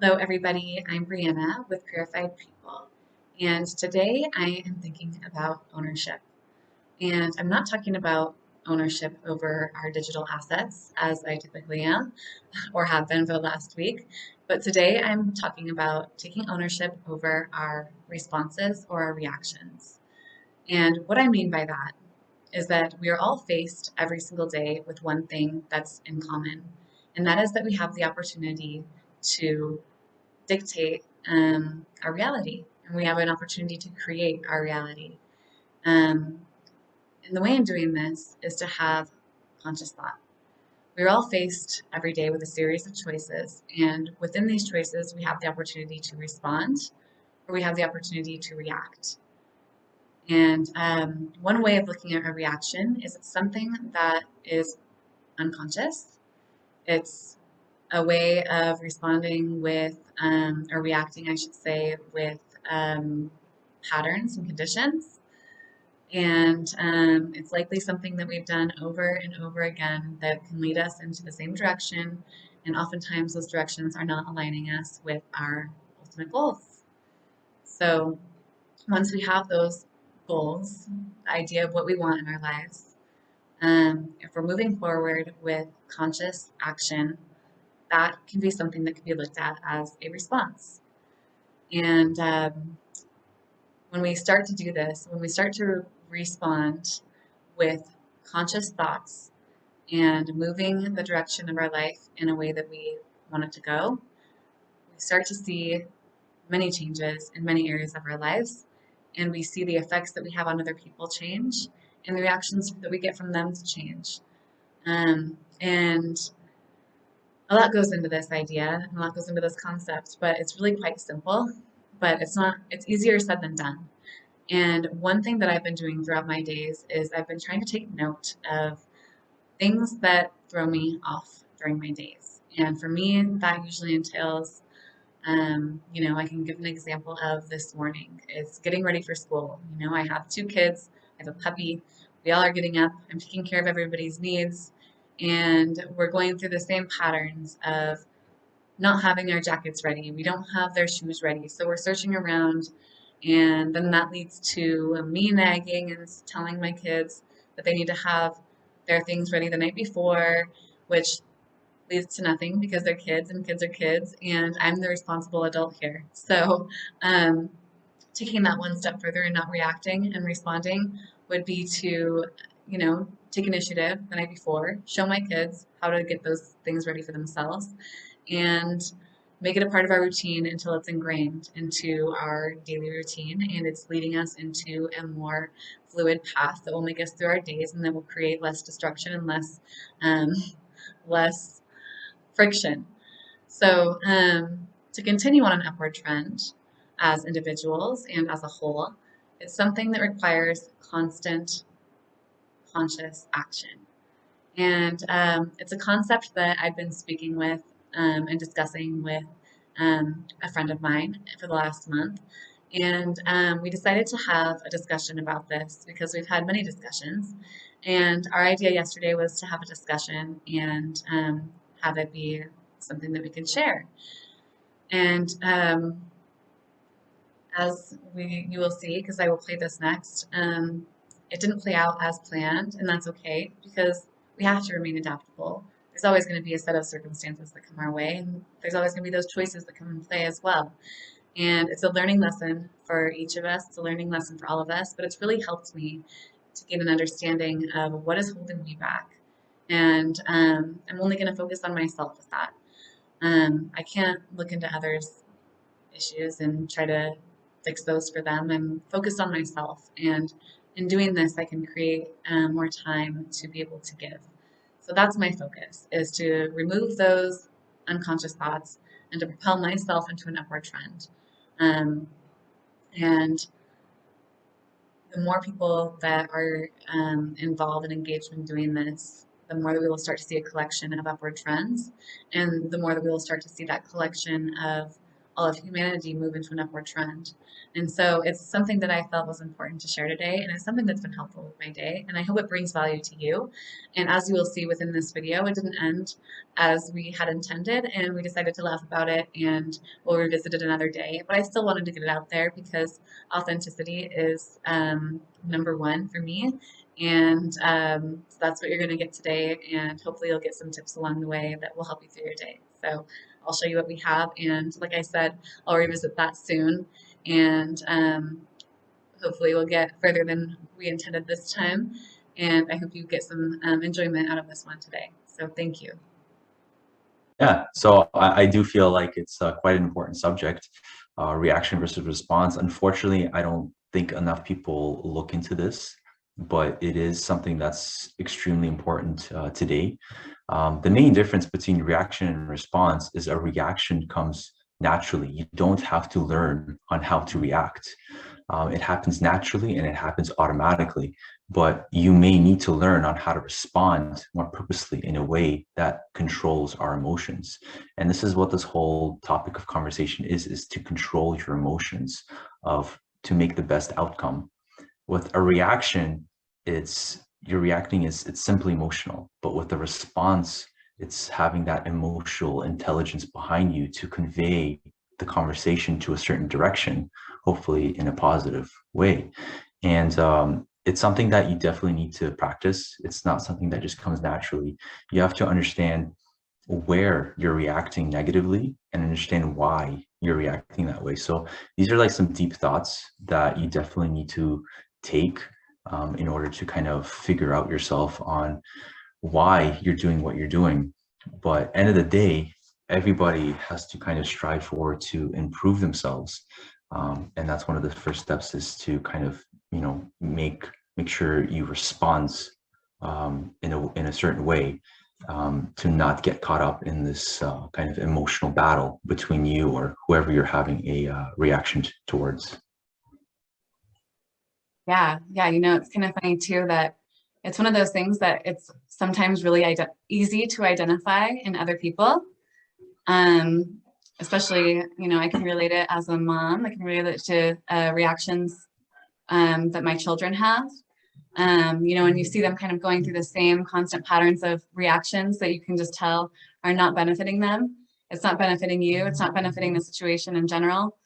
Hello, everybody. I'm Brianna with Purified People, and today I am thinking about ownership. And I'm not talking about ownership over our digital assets, as I typically am or have been for the last week, but today I'm talking about taking ownership over our responses or our reactions. And what I mean by that is that we are all faced every single day with one thing that's in common, and that is that we have the opportunity to dictate our reality, and we have an opportunity to create our reality. Um, and the way in doing this is to have conscious thought. We're all faced every day with a series of choices, and within these choices, we have the opportunity to respond or we have the opportunity to react. And one way of looking at a reaction is it's something that is unconscious. It's a way of responding with, or reacting, I should say, with um, patterns and conditions. And it's likely something that we've done over and over again that can lead us into the same direction. And oftentimes, those directions are not aligning us with our ultimate goals. So, once we have those goals, the idea of what we want in our lives, if we're moving forward with conscious action, that can be something that can be looked at as a response. And when we start to do this, when we start to respond with conscious thoughts and moving the direction of our life in a way that we want it to go, we start to see many changes in many areas of our lives. And we see the effects that we have on other people change and the reactions that we get from them to change. And a lot goes into this idea, and a lot goes into this concept, but it's really quite simple. But it's not, it's easier said than done. And one thing that I've been doing throughout my days is I've been trying to take note of things that throw me off during my days. And for me, that usually entails, I can give an example of this morning. It's getting ready for school. I have two kids, I have a puppy. We all are getting up. I'm taking care of everybody's needs. And we're going through the same patterns of not having our jackets ready. We don't have their shoes ready. So we're searching around. And then that leads to me nagging and telling my kids that they need to have their things ready the night before, which leads to nothing because they're kids and kids are kids. And I'm the responsible adult here. So um, taking that one step further and not reacting and responding would be to, take initiative the night before, show my kids how to get those things ready for themselves, and make it a part of our routine until it's ingrained into our daily routine and it's leading us into a more fluid path that will make us through our days and that will create less destruction and um, less friction. So, to continue on an upward trend as individuals and as a whole, it's something that requires constant conscious action. And it's a concept that I've been speaking with and discussing with a friend of mine for the last month. And we decided to have a discussion about this because we've had many discussions. And our idea yesterday was to have a discussion and have it be something that we could share. And as you will see, because I will play this next, it didn't play out as planned, and that's okay because we have to remain adaptable. There's always going to be a set of circumstances that come our way, and there's always going to be those choices that come in play as well. And it's a learning lesson for each of us. It's a learning lesson for all of us, but it's really helped me to gain an understanding of what is holding me back. And I'm only going to focus on myself with that. I can't look into others' issues and try to fix those for them and focus on myself. And in doing this, I can create more time to be able to give. So that's my focus, is to remove those unconscious thoughts and to propel myself into an upward trend. And the more people that are involved and engaged in doing this, the more that we will start to see a collection of upward trends, and the more that we will start to see that collection of all of humanity move into an upward trend. And so it's something that I felt was important to share today, and it's something that's been helpful with my day, and I hope it brings value to you. And as you will see within this video, it didn't end as we had intended, and we decided to laugh about it, and we'll revisit it another day. But I still wanted to get it out there because authenticity is number one for me. And so that's what you're going to get today. And hopefully, you'll get some tips along the way that will help you through your day. So, I'll show you what we have. And like I said, I'll revisit that soon. And hopefully, we'll get further than we intended this time. And I hope you get some enjoyment out of this one today. So, thank you. Yeah, so I do feel like it's quite an important subject, reaction versus response. Unfortunately, I don't think enough people look into this, but it is something that's extremely important today. The main difference between reaction and response is a reaction comes naturally. You don't have to learn on how to react. It happens naturally and it happens automatically, but you may need to learn on how to respond more purposely in a way that controls our emotions. And this is what this whole topic of conversation is to control your emotions to make the best outcome. With a reaction, you're reacting it's simply emotional, but with a response, it's having that emotional intelligence behind you to convey the conversation to a certain direction, hopefully in a positive way. And it's something that you definitely need to practice. It's not something that just comes naturally. You have to understand where you're reacting negatively and understand why you're reacting that way. So these are like some deep thoughts that you definitely need to take in order to kind of figure out yourself on why you're doing what you're doing. But end of the day, everybody has to kind of strive forward to improve themselves. And that's one of the first steps is to kind of, make sure you respond in a certain way, to not get caught up in this kind of emotional battle between you or whoever you're having a reaction towards. Yeah, it's kind of funny too that it's one of those things that it's sometimes really easy to identify in other people. Especially, I can relate it as a mom. I can relate it to reactions that my children have. And you see them kind of going through the same constant patterns of reactions that you can just tell are not benefiting them. It's not benefiting you. It's not benefiting the situation in general.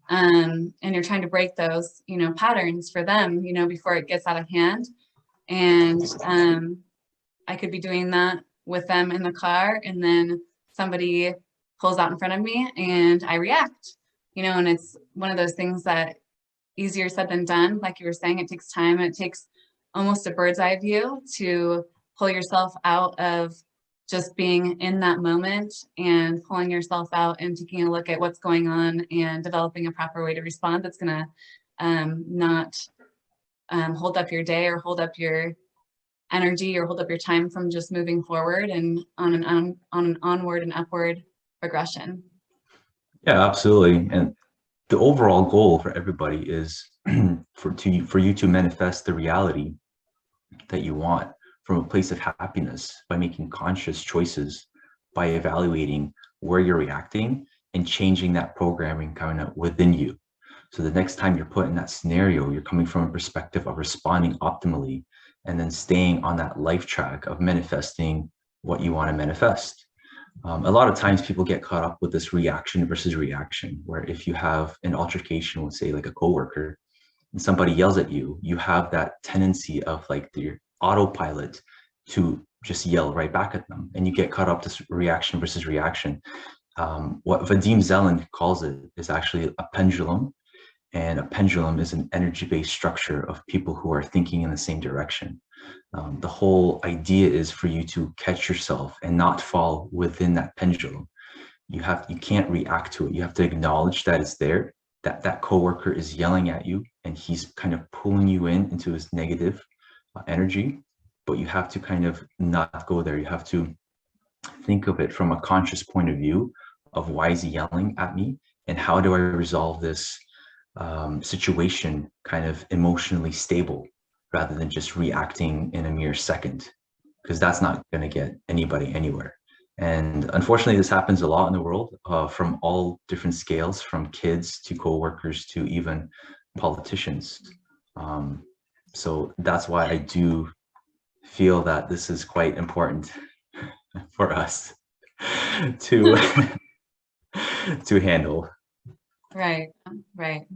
And you're trying to break those, patterns for them, before it gets out of hand. And I could be doing that with them in the car, and then somebody pulls out in front of me and I react, and it's one of those things that easier said than done. Like you were saying, it takes time. It takes almost a bird's eye view to pull yourself out of just being in that moment and pulling yourself out and taking a look at what's going on and developing a proper way to respond that's going to not hold up your day or hold up your energy or hold up your time from just moving forward and on an onward and upward progression. Yeah, absolutely. And the overall goal for everybody is for you to manifest the reality that you want from a place of happiness by making conscious choices, by evaluating where you're reacting and changing that programming kind of within you. So the next time you're put in that scenario, you're coming from a perspective of responding optimally and then staying on that life track of manifesting what you want to manifest. A lot of times people get caught up with this reaction versus reaction, where if you have an altercation with, say, like a coworker, and somebody yells at you, you have that tendency of like your autopilot to just yell right back at them, and you get caught up this reaction versus reaction. What Vadim Zeland calls it is actually a pendulum, and a pendulum is an energy-based structure of people who are thinking in the same direction. The whole idea is for you to catch yourself and not fall within that pendulum. You can't react to it. You have to acknowledge that it's there, that coworker is yelling at you and he's kind of pulling you into his negative energy, but you have to kind of not go there. You have to think of it from a conscious point of view of why is he yelling at me and how do I resolve this situation kind of emotionally stable rather than just reacting in a mere second, because that's not going to get anybody anywhere. And unfortunately, this happens a lot in the world, from all different scales, from kids to coworkers to even politicians. Um, so that's why I do feel that this is quite important for us to to handle. Right, right.